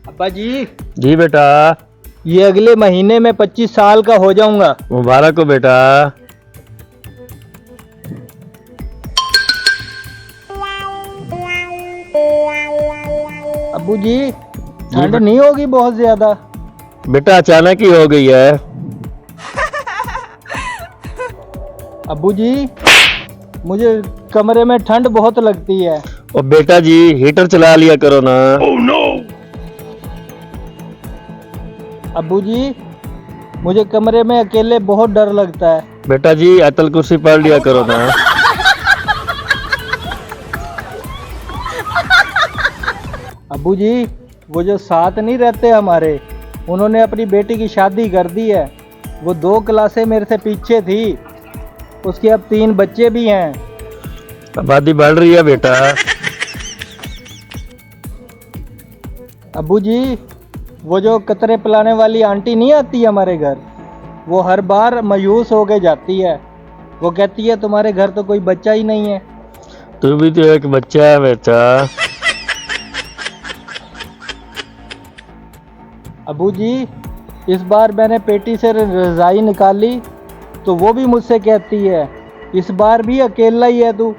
अब्बा जी, जी बेटा। ये अगले महीने में 25 साल का हो जाऊंगा। मुबारक हो बेटा। अब्बू जी, ठंड नहीं होगी बहुत ज्यादा? बेटा अचानक ही हो गई है। अब्बू जी, मुझे कमरे में ठंड बहुत लगती है। और बेटा जी हीटर चला लिया करो ना। अब्बू जी, मुझे कमरे में अकेले बहुत डर लगता है। बेटा जी अतल कुर्सी पढ़ लिया करो ना। अब्बू जी, वो जो साथ नहीं रहते हमारे, उन्होंने अपनी बेटी की शादी कर दी है। वो 2 क्लासें मेरे से पीछे थी। उसके अब 3 बच्चे भी हैं। आबादी बढ़ रही है बेटा। अब्बू जी, वो जो कतरे पिलाने वाली आंटी नहीं आती हमारे घर, वो हर बार मायूस होके जाती है। वो कहती है तुम्हारे घर तो कोई बच्चा ही नहीं है। तू भी तो एक बच्चा है बेटा। अब्बू जी, इस बार मैंने पेटी से रजाई निकाली तो वो भी मुझसे कहती है इस बार भी अकेला ही है तू।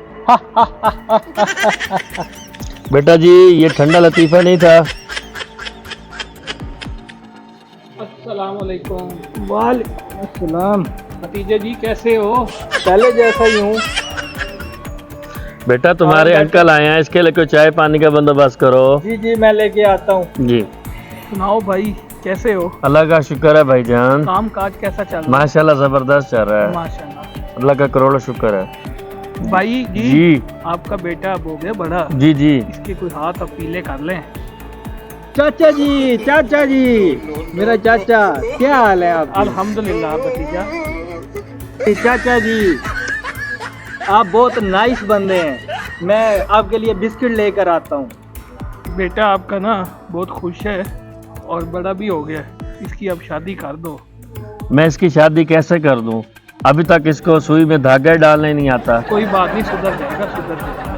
बेटा जी ये ठंडा लतीफा नहीं था। अस्सलाम वालेकुम। वालेकुम अस्सलाम। भतीजे जी कैसे हो? पहले जैसा ही हूँ। बेटा तुम्हारे अंकल आए हैं, इसके लिए कोई चाय पानी का बंदोबस्त करो। जी जी, मैं लेके आता हूँ। जी सुनाओ भाई, कैसे हो? अल्लाह का शुक्र है भाईजान। काम काज कैसा चल रहा है? माशाल्लाह जबरदस्त चल रहा है। माशाल्लाह। अल्लाह का करोड़ों शुक्र है। भाई जी, जी आपका बेटा अब हो गया बड़ा। जी जी। इसके कोई हाथ अब पीले कर लें। चाचा जी, चाचा जी, मेरा चाचा, क्या हाल है आप? अल्हम्दुलिल्लाह भतीजा। चाचा जी, आप बहुत नाइस बंदे हैं। मैं आपके लिए बिस्किट लेकर आता हूँ। बेटा आपका ना बहुत खुश है और बड़ा भी हो गया है। इसकी अब शादी कर दो। मैं इसकी शादी कैसे कर दूं? अभी तक इसको सुई में धागा डालने नहीं आता। कोई बात नहीं, सुधर जाएगा, सुधर जाएगा।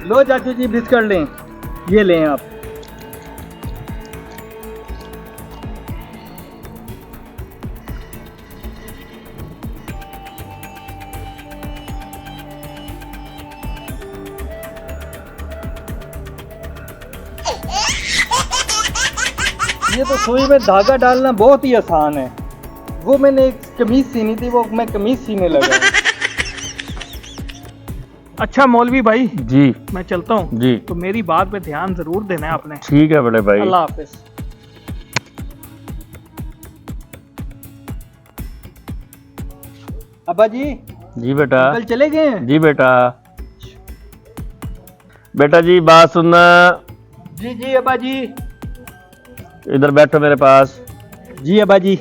लो चाचू जी बिस्किट लें, ये लें आप। ये तो सुई में धागा डालना बहुत ही आसान है। वो मैंने एक कमीज सीनी थी, वो मैं कमीज सीने लगा। अच्छा मौलवी भाई, जी मैं चलता हूँ। जी तो मेरी बात पे ध्यान जरूर देना है आपने। ठीक है बड़े भाई। अल्लाह हाफिज। अब्बा जी, जी बेटा। कल चले गए हैं? जी बेटा। बेटा जी बात सुनना। जी जी अब्बा जी। इधर बैठो मेरे पास। जी अब्बा जी।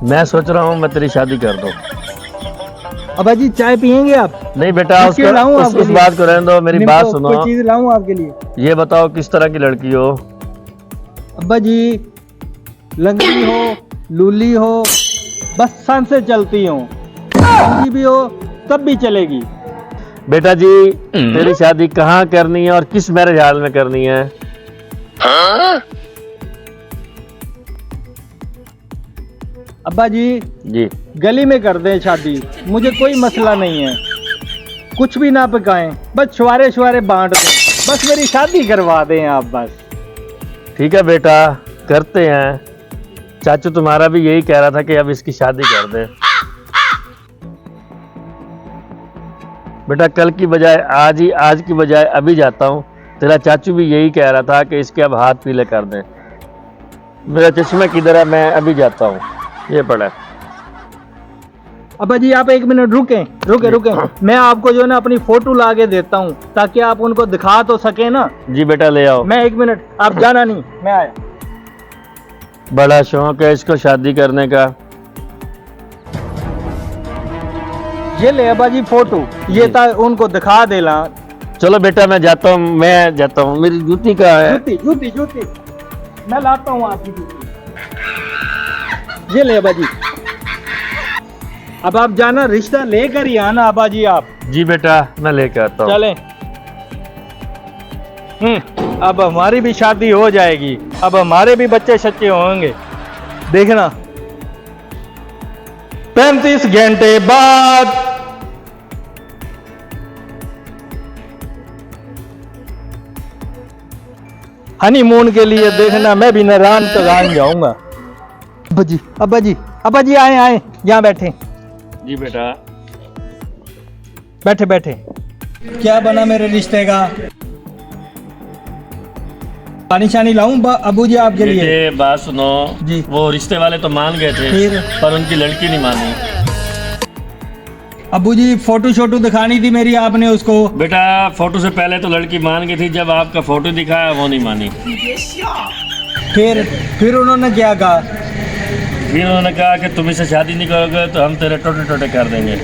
मैं सोच रहा हूँ मैं तेरी शादी कर दूं। अब्बा जी चाय पियेंगे आप? नहीं बेटा बिस्किट लाऊं आपके उस लिए? बात को रहने दो, मेरी बात निम्बू, सुनो। कोई चीज लाऊं आपके लिए? ये बताओ किस तरह की लड़की हो? अब्बा जी, लंगड़ी हो, लूली हो, बस सन से चलती हो, लंगी भी हो तब भी चलेगी। बेटा जी तेरी शादी कहाँ करनी है और किस मैरिज हॉल में करनी है? अब्बा जी, जी गली में कर दें शादी, मुझे कोई मसला नहीं है। कुछ भी ना पकाएं, बस छुआरे छुआरे बांट दें, बस मेरी शादी करवा दें आप बस। ठीक है बेटा करते हैं। चाचू तुम्हारा भी यही कह रहा था कि अब इसकी शादी कर दे। बेटा कल की बजाय आज की बजाय अभी जाता हूँ। तेरा चाचू भी यही कह रहा था कि इसके अब हाथ पीले कर दें। मेरा चश्मा किधर है? मैं अभी जाता हूँ, ये पड़ा है। अब्बा जी आप 1 मिनट रुकें। मैं आपको जो है ना अपनी फोटो ला के देता हूँ ताकि आप उनको दिखा तो सके ना। जी बेटा ले आओ। मैं 1 मिनट, आप जाना नहीं, मैं आया। बड़ा शौक है इसको शादी करने का। ये ले अब्बा जी फोटो, ये था उनको दिखा देला। चलो बेटा मैं जाता हूँ। मेरी जूती कहाँ है? जूती मैं लाता हूँ आपकी जूती। ये ले अब्बा जी। अब आप जाना, रिश्ता लेकर ही आना अब्बा जी आप। जी बेटा, मैं लेके आता हूँ। चलें। अब हमारी भी शादी हो जाएगी, अब हमारे भी बच्चे सच्चे होंगे, देखना। 35 घंटे बाद हनीमून के लिए देखना, मैं भी नारायण तक जाऊंगा। अब्बा जी, अब्बा जी, अब्बा जी, आए आए, यहाँ बैठे जी बेटा। बैठे बैठे। क्या बना मेरे रिश्ते का? पानी शानी लाऊं अबू जी आपके लिए? बेटे बात सुनो जी। वो रिश्ते वाले तो मान गए थे, फिर? पर उनकी लड़की नहीं मानी। अबू जी फोटो शोटो दिखानी थी मेरी आपने उसको। बेटा फोटो से पहले तो लड़की मान गई थी, जब आपका फोटो दिखाया वो नहीं मानी। फिर उन्होंने क्या कहा? फिर उन्होंने कहा कि तुम इससे शादी नहीं करोगे तो हम तेरे टोटे टोटे कर देंगे।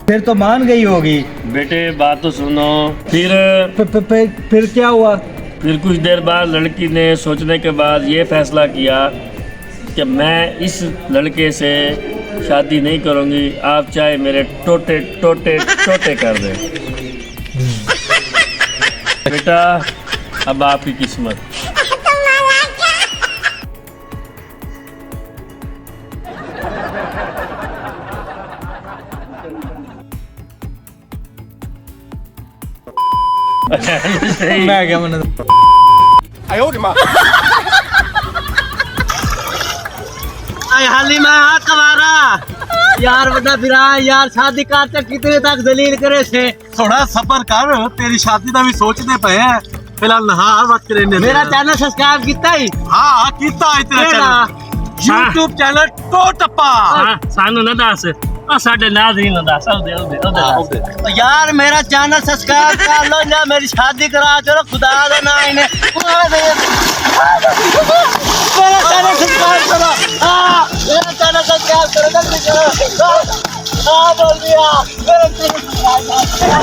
फिर तो मान गई होगी। बेटे बात तो सुनो। फिर क्या हुआ? फिर कुछ देर बाद लड़की ने सोचने के बाद ये फैसला किया कि मैं इस लड़के से शादी नहीं करूंगी, आप चाहे मेरे टोटे टोटे टोटे कर दें। बेटा अब आपकी किस्मत। मैं क्या मन हाली में हाथ कमारा यार, बता फिर यार शादी करते कितने तक दलील करे से। थोड़ा सबर कर, तेरी शादी का भी सोचते पे है। फिलहाल नहा वक्त रहने दे। मेरा चैनल सब्सक्राइब कितना ही? हाँ कितना इतना चैनल, YouTube चैनल टो टप्पा। सानू ना दस आ साडे नाज़रीन ना दस दे यार मेरा चैनल सब्सक्राइब कर लो ना, मेरी शादी करा चलो खुदा का ना इन्हें। मेरा चैनल सब्सक्राइब करो, मेरा चैनल सब्सक्राइब करो, जल्दी करो। बोल दिया मेरा चैनल सब्सक्राइब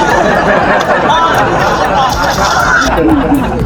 करो।